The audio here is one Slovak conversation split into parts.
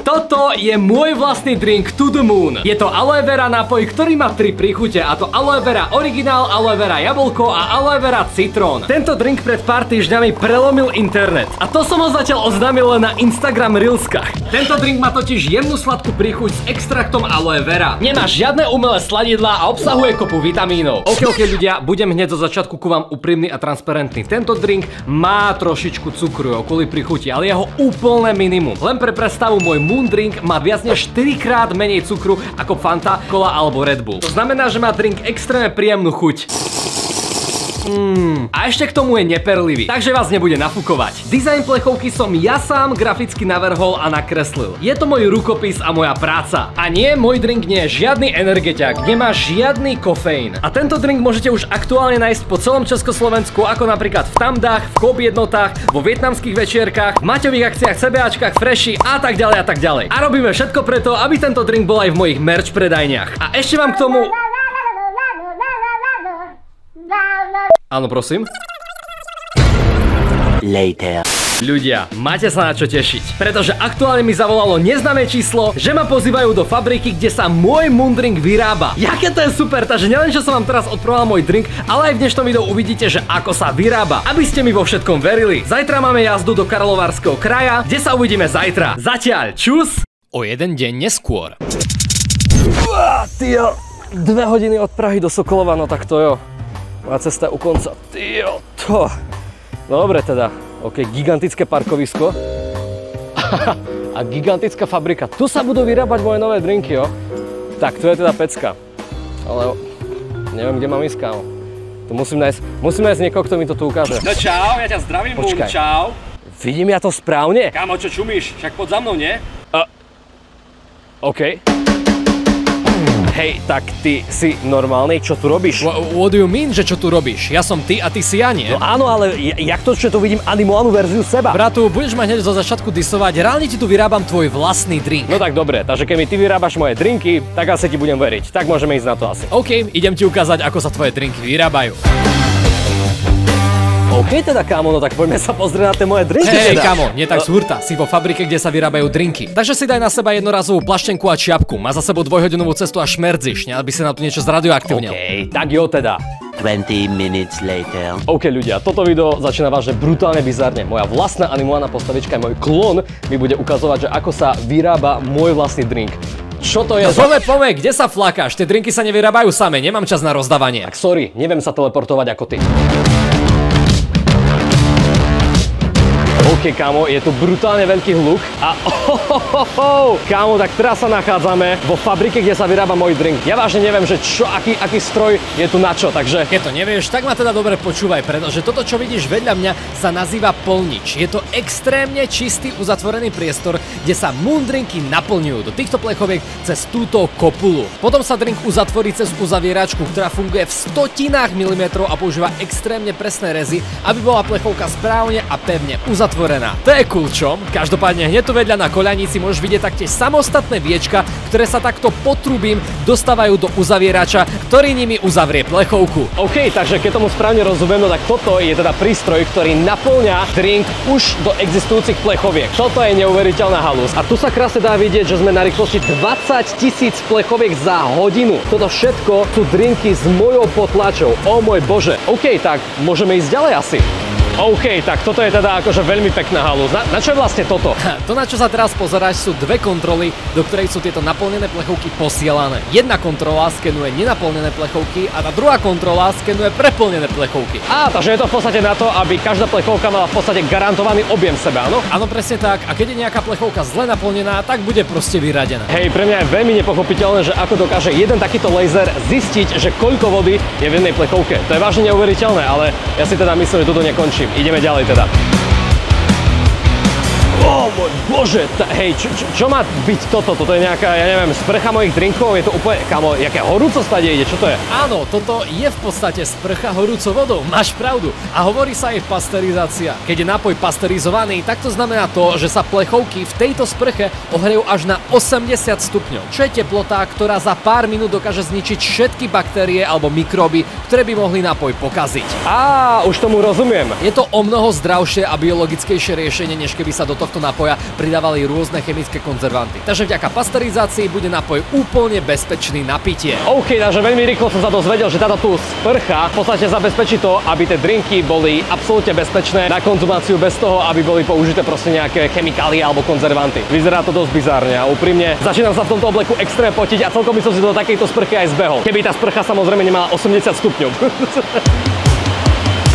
Toto je môj vlastný drink to the moon. Je to aloe vera nápoj, ktorý má 3 príchute, a to aloe vera originál, aloe vera jablko a aloe vera citrón. Tento drink pred pár týždňami prelomil internet. A to som ho zatiaľ oznámil len na Instagram Reelskách. Tento drink má totiž jemnú sladkú príchuť s extraktom aloe vera. Nemá žiadne umelé sladidlá a obsahuje kopu vitamínov. Ok, ľudia, budem hneď zo začiatku ku vám úprimný a transparentný. Tento drink má trošičku cukru kvôli príchuti, ale jeho úplné minimum. Len pre predstavu, môj Moon Drink má viac než 4 krát menej cukru ako Fanta, Cola alebo Red Bull. To znamená, že má drink extrémne príjemnú chuť. A ešte k tomu je neperlivý, takže vás nebude nafúkovať. Dizajn plechovky som ja sám graficky navrhol a nakreslil. Je to môj rukopis a moja práca. A nie, môj drink nie je žiadny energetiak, nemá žiadny kofeín. A tento drink môžete už aktuálne nájsť po celom Československu, ako napríklad v Tamdách, v Coop jednotách, vo vietnamských večierkach, v Maťových akciách, CBAčkách, Freshi a tak ďalej a tak ďalej. A robíme všetko preto, aby tento drink bol aj v mojich merch predajniach. A ešte vám k tomu... Áno, prosím. Later. Ľudia, máte sa na čo tešiť, pretože aktuálne mi zavolalo neznáme číslo, že ma pozývajú do fabriky, kde sa môj Moon Drink vyrába. Jaké to je super, takže nielen, že som vám teraz odproval môj drink, ale aj v dnešnom videu uvidíte, že ako sa vyrába, aby ste mi vo všetkom verili. Zajtra máme jazdu do Karlovarského kraja, kde sa uvidíme zajtra. Zatiaľ, čus! O jeden deň neskôr. Tyjo, 2 hodiny od Prahy do Sokolova, no tak to jo. Moja cesta je u konca. Tyjo, to. No dobre teda. OK, gigantické parkovisko. A gigantická fabrika. Tu sa budú vyrábať moje nové drinky, jo. Tak, tu je teda pecka. Ale neviem, kde mám ísť, kámo. Tu musím nájsť niekoho, kto mi to tu ukáže. No čau, ja ťa zdravím, Moon, čau. Vidím ja to správne? Kámo, čo čumíš? Však poď za mnou, nie? OK. Hej, tak ty si normálny, čo tu robíš? What do you mean, že čo tu robíš? Ja som ty a ty si ja, nie? No áno, ale jak to, že tu vidím animovanú verziu seba? Bratu, budeš ma hneď zo začiatku disovať, reálne ti tu vyrábam tvoj vlastný drink. No tak dobre, takže keď mi ty vyrábaš moje drinky, tak asi ti budem veriť. Tak môžeme ísť na to asi. OK, idem ti ukázať, ako sa tvoje drinky vyrábajú. OK teda, kámo, no tak poďme sa pozrieť na tie moje drinky. Hej, kámo, nie tak z hurta, si vo fabrike, kde sa vyrábajú drinky. Takže si daj na seba jednorazovú plaštenku a čiapku. Má za sebou 2-hodinovú cestu a šmerdziš, aby si na to niečo zradioaktívnil. OK, tak jo teda. 20 minutes later. OK ľudia, toto video začína vážne brutálne bizarne. Moja vlastná animovaná postavička, môj klon mi bude ukazovať, že ako sa vyrába môj vlastný drink. Čo to je? No pome, kde sa flakáš? Tie drinky sa nevyrábajú same, nemám čas na rozdávanie. Tak sorry, neviem sa teleportovať ako ty. OK, kámo, je tu brutálne veľký hluk a kámo, tak teraz sa nachádzame vo fabrike, kde sa vyrába môj drink. Ja vážne neviem, že aký stroj je tu na čo, takže... Keď to nevieš, tak ma teda dobre počúvaj, pretože toto, čo vidíš vedľa mňa, sa nazýva polnič. Je to extrémne čistý uzatvorený priestor, kde sa Moon Drinky naplňujú do týchto plechoviek cez túto kopulu. Potom sa drink uzatvorí cez uzavieračku, ktorá funguje v stotinách milimetrov a používa extrémne presné rezy, aby bola plechovka správne a pevne uzatvorená. To je cool, čo? Každopádne hneď tu vedľa na koľanici môžeš vidieť taktiež samostatné viečka, ktoré sa takto potrubím dostávajú do uzavierača, ktorý nimi uzavrie plechovku. OK, takže keď tomu správne rozumiem, no tak toto je teda prístroj, ktorý naplňa drink už do existujúcich plechoviek. Toto je neuveriteľná halus. A tu sa krásne dá vidieť, že sme na rýchlosti 20 000 plechoviek za hodinu. Toto všetko sú drinky s mojou potlačou. O môj bože. OK, tak môžeme ísť ďalej asi. OK, tak toto je teda akože veľmi pekná halúz. Na čo je vlastne toto? To, na čo sa teraz pozeráš, sú dve kontroly, do ktorej sú tieto naplnené plechovky posielané. Jedna kontrola skenuje nenaplnené plechovky a tá druhá kontrola skenuje preplnené plechovky. Takže je to v podstate na to, aby každá plechovka mala v podstate garantovaný objem seba, áno? Áno, presne tak. A keď je nejaká plechovka zle naplnená, tak bude proste vyradená. Hej, pre mňa je veľmi nepochopiteľné, že ako dokáže jeden takýto laser zistiť, že koľko vody je v jednej plechovke. To je vážne neuveriteľné, ale ja si teda myslím, že toto nekončím. Ideme ďalej teda. O môj bože, hej, čo má byť toto? Toto je nejaká, ja neviem, sprcha mojich drinkov, je to úplne, kamo, jaké horúco stade ide, čo to je? Áno, toto je v podstate sprcha horúcou vodou, máš pravdu. A hovorí sa aj pasterizácia. Keď je nápoj pasterizovaný, tak to znamená to, že sa plechovky v tejto sprche ohrejú až na 80 stupňov, čo je teplota, ktorá za pár minút dokáže zničiť všetky baktérie alebo mikróby, ktoré by mohli nápoj pokaziť. Už tomu rozumiem. Je to o mnoho zdravšie a biologickejšie riešenie, než keby sa do tohto nápoja pridávali rôzne chemické konzervanty. Takže vďaka pasterizácii bude nápoj úplne bezpečný na pitie. OK, takže veľmi rýchlo som sa dozvedel, že táto tu sprcha v podstate zabezpečí to, aby tie drinky boli absolútne bezpečné na konzumáciu bez toho, aby boli použité proste nejaké chemikálie alebo konzervanty. Vyzerá to dosť bizárne a úprimne začínam sa v tomto obleku extrémne potiť a celkom by som si do takejto sprchy aj zbehol. Keby tá sprcha samozrejme nemala 80 stupňov.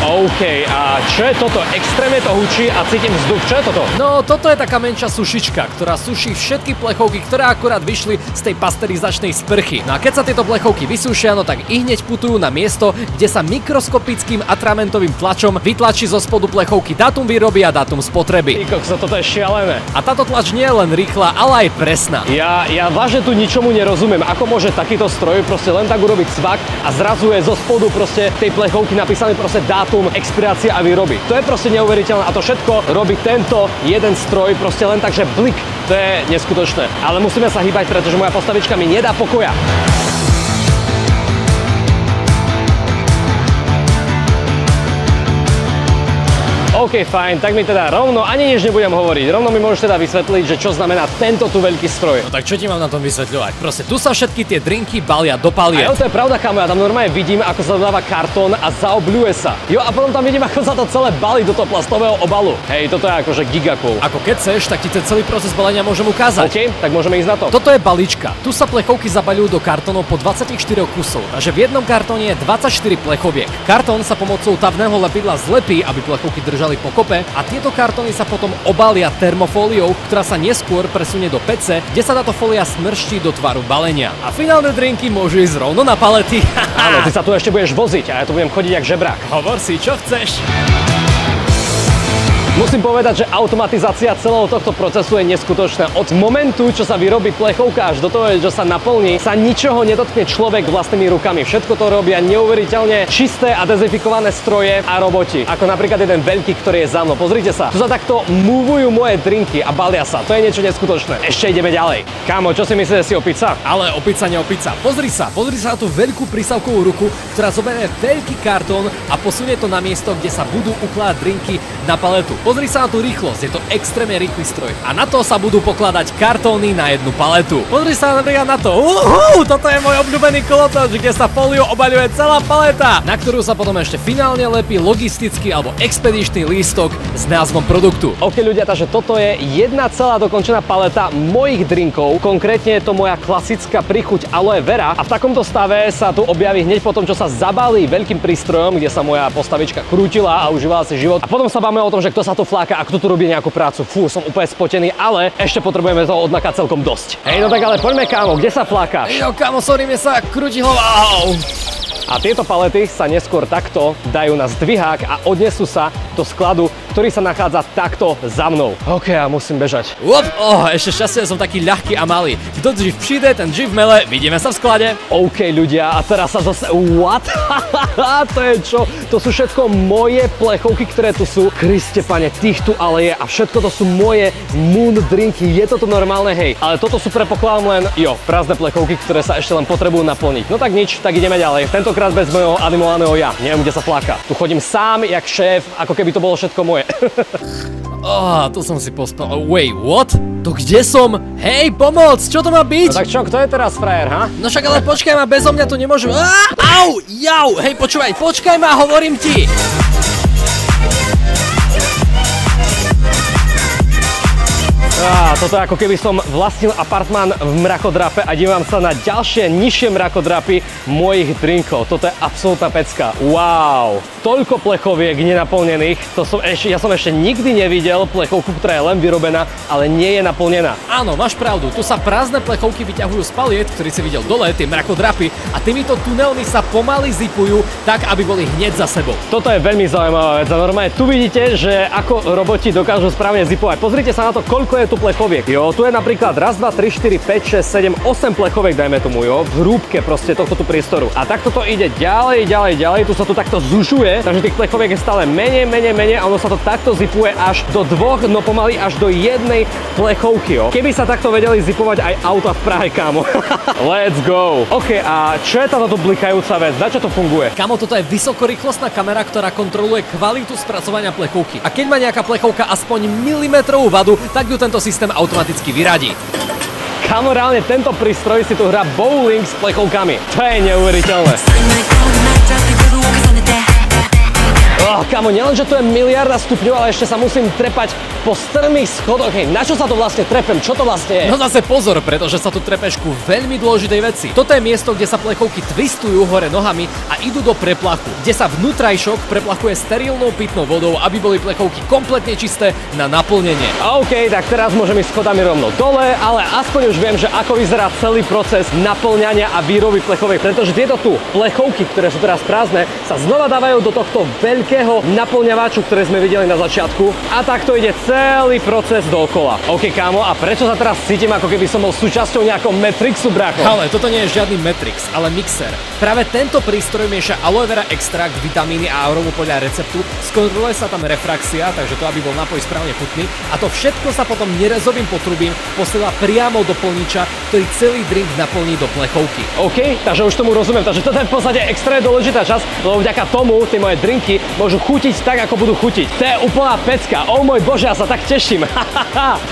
OK, a čo je toto? Extrémne to hučí a cítim vzduch. Čo je toto? No, toto je taká menšia sušička, ktorá suší všetky plechovky, ktoré akurát vyšli z tej pasterizačnej sprchy. No a keď sa tieto plechovky vysúšia, no tak i hneď putujú na miesto, kde sa mikroskopickým atramentovým tlačom vytlačí zo spodu plechovky dátum výroby a dátum spotreby. Kokso, toto je šialené. A táto tlač nie je len rýchla, ale aj presná. Ja vážne tu ničomu nerozumiem. Ako môže takýto stroj proste len tak urobiť cvak a zrazu je zo spodu proste tej plechovky napísaný proste dátum expirácia a výroby. To je proste neuveriteľné a to všetko robí tento jeden stroj proste len tak, že blik. To je neskutočné. Ale musíme sa hýbať, pretože moja postavička mi nedá pokoja. OK, fajn, tak mi teda rovno ani nič nebudem hovoriť. Rovno mi môžeš teda vysvetliť, že čo znamená tento tu veľký stroj. No tak čo ti mám na tom vysvetľovať? Proste tu sa všetky tie drinky balia do paliet. A jo, to je pravda, kamo, ja tam normálne vidím, ako sa dodáva kartón a zaobľuje sa. Jo, a potom tam vidím, ako sa to celé balí do toho plastového obalu. Hej, toto je akože gigakul. Ako keď chceš, tak ti ten celý proces balenia môžem ukázať. OK, tak môžeme ísť na to. Toto je balíčka. Tu sa plechovky zabaľujú do kartónov po 24 kusov, takže v jednom kartóne je 24 plechoviek. Kartón sa pomocou tavného lepidla zlepí, aby plechovky držali pokope, a tieto kartóny sa potom obalia termofóliou, ktorá sa neskôr presunie do pece, kde sa táto fólia smrští do tvaru balenia. A finálne drinky môžu ísť rovno na palety. Áno, ty sa tu ešte budeš voziť a ja tu budem chodiť jak žebrák. Hovor si, čo chceš. Musím povedať, že automatizácia celého tohto procesu je neskutočná. Od momentu, čo sa vyrobí plechovka až do toho, čo sa naplní, sa ničoho nedotkne človek vlastnými rukami. Všetko to robia neuveriteľne čisté a dezinfikované stroje a roboti. Ako napríklad jeden veľký, ktorý je za mnou. Pozrite sa, tu sa takto movujú moje drinky a balia sa. To je niečo neskutočné. Ešte ideme ďalej. Kámo, čo si myslíte, si opica? Ale opica neopica. Pozri sa na tú veľkú prísavkovú ruku, ktorá zoberie veľký kartón a posunie to na miesto, kde sa budú ukladať drinky na paletu. Pozri sa na tú rýchlosť, je to extrémne rýchly stroj. A na to sa budú pokladať kartóny na jednu paletu. Pozri sa napríklad na to. Toto je môj obľúbený kolotoč, kde sa fóliou obaľuje celá paleta, na ktorú sa potom ešte finálne lepí logistický alebo expedičný lístok s názvom produktu. OK ľudia, takže toto je jedna celá dokončená paleta mojich drinkov. Konkrétne je to moja klasická príchuť aloe vera a v takomto stave sa tu objaví hneď po tom, čo sa zabalí veľkým prístrojom, kde sa moja postavička krútila a užívala si život. A potom sa bavíme o tom, že kto sa tu fláka a kto tu robí nejakú prácu. Fú, som úplne spotený, ale ešte potrebujeme toho odmakať celkom dosť. Hej, no tak ale poďme, kámo, kde sa flákaš? Jo, kámo, sorry, mne sa krúti hlava. A tieto palety sa neskôr takto dajú na zdvihák a odnesú sa do skladu, ktorý sa nachádza takto za mnou. OK, ja musím bežať. Ešte šťastie, som taký ľahký a malý. Kto živ přijde, ten živ mele. Vidíme sa v sklade. OK, ľudia, a teraz sa zase... What? To je čo? To sú všetko moje plechovky, ktoré tu sú. Kriste, pane, tých tu ale je a všetko to sú moje moon drinky. Je toto normálne? Hej. Ale toto sú predpokladám len, prázdne plechovky, ktoré sa ešte len potrebujú naplniť. No tak nič, tak ideme ďalej. Tentokrát bez mojho animovaného ja. Neviem, kde sa fláka. Tu chodím sám, jak šéf, ako keby to bolo všetko moje. To som si pospal. Wait, what? To kde som? Hej, pomoc! Čo to má byť? No tak čo, kto je teraz frajer, ha? No však ale počkaj ma, bezo mňa to nemôžem. Au! Jau! Hej, počkaj ma, hovorím ti! Toto je ako keby som vlastnil apartmán v mrakodrape a dívam sa na ďalšie nižšie mrakodrapy mojich drinkov. Toto je absolútna pecka. Wow! Toľko plechoviek nenaplnených. Ja som ešte nikdy nevidel plechovku, ktorá je len vyrobená, ale nie je naplnená. Áno, máš pravdu. Tu sa prázdne plechovky vyťahujú z paliet, ktorý si videl dole, tie mrakodrapy, a týmito tunelmi sa pomaly zipujú tak, aby boli hneď za sebou. Toto je veľmi zaujímavá vec. A normálne tu vidíte, že ako roboti dokážu správne zipovať. Pozrite sa na to, koľko je tu plechoviek. Jo, tu je napríklad 1, 2, 3, 4, 5, 6, 7, 8 plechoviek, dajme tomu, jo, v hrúbke proste tohto tu priestoru. A takto to ide ďalej, tu sa to takto zužuje, takže tých plechoviek je stále menej a ono sa to takto zipuje až do 2, no pomaly až do 1 plechovky, jo. Keby sa takto vedeli zipovať aj auta v Prahe, kámo. Let's go. OK, a čo je táto tu blikajúca vec? Na čo to funguje? Kamo, toto je vysokorýchlostná kamera, ktorá kontroluje kvalitu spracovania plechovky. A keď má nejaká plechovka aspoň milimetrovú vadu, tak ju tento systém automaticky vyradí. Kamo, reálne tento prístroj si tu hrá bowling s plechovkami. To je neuveriteľné. Kamo, nielenže tu je miliarda stupňov, ale ešte sa musím trepať po strmých schodoch. Hej, na čo sa to vlastne trepem? Čo to vlastne je? No zase pozor, pretože sa tu trepeš ku veľmi dôležitej veci. Toto je miesto, kde sa plechovky twistujú hore nohami a idú do preplachu, kde sa vnútrajšok preplachuje sterilnou pitnou vodou, aby boli plechovky kompletne čisté na naplnenie. OK, tak teraz môžem ísť schodami rovno dole, ale aspoň už viem, že ako vyzerá celý proces naplňania a výroby plechoviek, pretože tieto tu plechovky, ktoré sú teraz prázdne, sa znova dávajú do tohto veľkého naplňavaču, ktoré sme videli na začiatku, a takto ide celý proces dookola. OK, kámo, a prečo sa teraz cítim, ako keby som bol súčasťou nejakého Matrixu, bracho? Ale toto nie je žiadny Matrix, ale mixer. Práve tento prístroj mieša aloe vera extrakt, vitamíny a arómu podľa receptu, skontroluje sa tam refrakcia, takže to, aby bol nápoj správne chutný, a to všetko sa potom nerezovým potrubím posiela priamo do plniča, ktorý celý drink naplní do plechovky. OK, takže už tomu rozumiem, takže toto je v podstate extrémne dôležitá časť, lebo vďaka tomu tie moje drinky môžu chutiť tak, ako budú chutiť. To je úplná pecka. Oh môj bože, ja sa tak teším.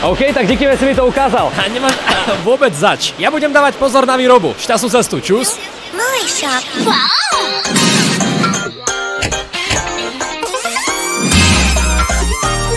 OK, tak díky, že si mi to ukázal. A nemáš vôbec zač. Ja budem dávať pozor na výrobu. Šťastnú cestu, čus.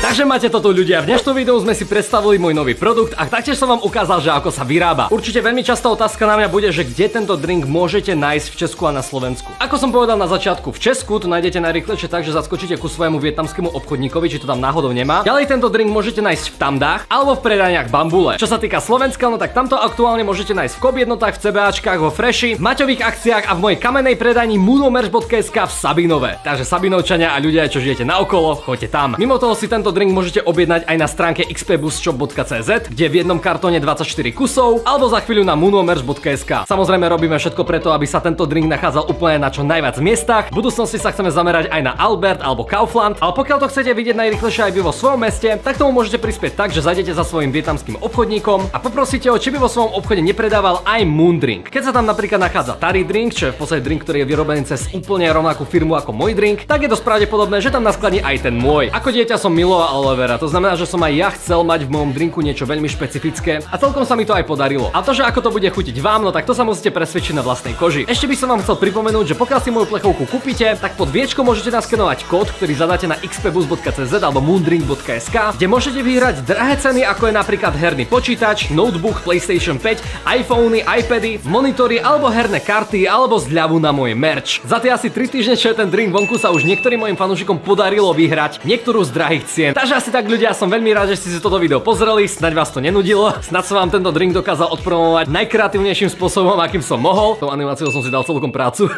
Takže máte to tu, ľudia. V dnešnom videu sme si predstavili môj nový produkt a taktiež som vám ukázal, že ako sa vyrába. Určite veľmi častá otázka na mňa bude, že kde tento drink môžete nájsť v Česku a na Slovensku. Ako som povedal na začiatku, v Česku to nájdete najrýchlejšie tak, že zaskočíte ku svojmu vietnamskému obchodníkovi, či to tam náhodou nemá. Ďalej tento drink môžete nájsť v Tamdách alebo v predajniach Bambule. Čo sa týka Slovenska, no tak tamto aktuálne môžete nájsť v Coop jednotách, v CBAčkách, vo Freshi, v Maťových akciách a v mojej kamennej predajni munomerch.sk v Sabinove. Takže Sabinovčania a ľudia, čo žijete naokolo, choďte tam. Mimo toho si tento drink môžete objednať aj na stránke xpboostshop.cz, kde v jednom kartóne 24 kusov, alebo za chvíľu na munomerch.sk. Samozrejme robíme všetko preto, aby sa tento drink nachádzal úplne na čo najviac miestach. V budúcnosti sa chceme zamerať aj na Albert alebo Kaufland, ale pokiaľ to chcete vidieť najrýchlejšie aj vy vo svojom meste, tak tomu môžete prispieť tak, že zajdete za svojím vietnamským obchodníkom a poprosíte ho, či by vo svojom obchode nepredával aj Moon Drink. Keď sa tam napríklad nachádza Tari Drink, čo je v podstate drink, ktorý je vyrobený cez úplne rovnakú firmu ako môj drink, tak je dosť pravdepodobné, že tam naskladní aj ten môj. Ako dieťa som miloval aloe vera. To znamená, že som aj ja chcel mať v mojom drinku niečo veľmi špecifické a celkom sa mi to aj podarilo. A to, že ako to bude chutiť vám, no tak to sa musíte presvedčiť na vlastnej koži. Ešte by som vám chcel pripomenúť, že pokiaľ si moju plechovku kúpite, tak pod viečko môžete naskenovať kód, ktorý zadáte na xpboost.cz alebo moondrink.sk, kde môžete vyhrať drahé ceny, ako je napríklad herný počítač, notebook, PlayStation 5, iPhony, iPady, monitory alebo herné karty alebo zľavu na môj merch. Za tie asi 3 týždne, čo je ten drink vonku, sa už niektorým mojim fanúšikom podarilo vyhrať niektorú z drahých cien. Takže asi tak, ľudia, som veľmi rád, že ste si toto video pozreli, snáď vás to nenudilo, snáď som vám tento drink dokázal odpromovať najkreatívnejším spôsobom, akým som mohol. Tou animáciou som si dal celkom prácu.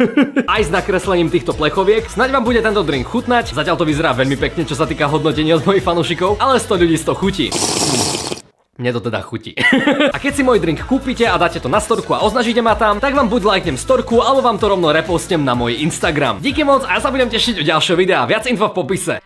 Aj s nakreslením týchto plechoviek. Snáď vám bude tento drink chutnať. Zatiaľ to vyzerá veľmi pekne, čo sa týka hodnotenia od mojich fanúšikov, ale 100 ľudí z toho chutí. Mne to teda chutí. A keď si môj drink kúpite a dáte to na storku a označíte ma tam, tak vám buď lajknem storku, alebo vám to rovno repostnem na môj Instagram. Díky moc a ja sa budem tešiť u ďalšieho videa. Viac info v popise.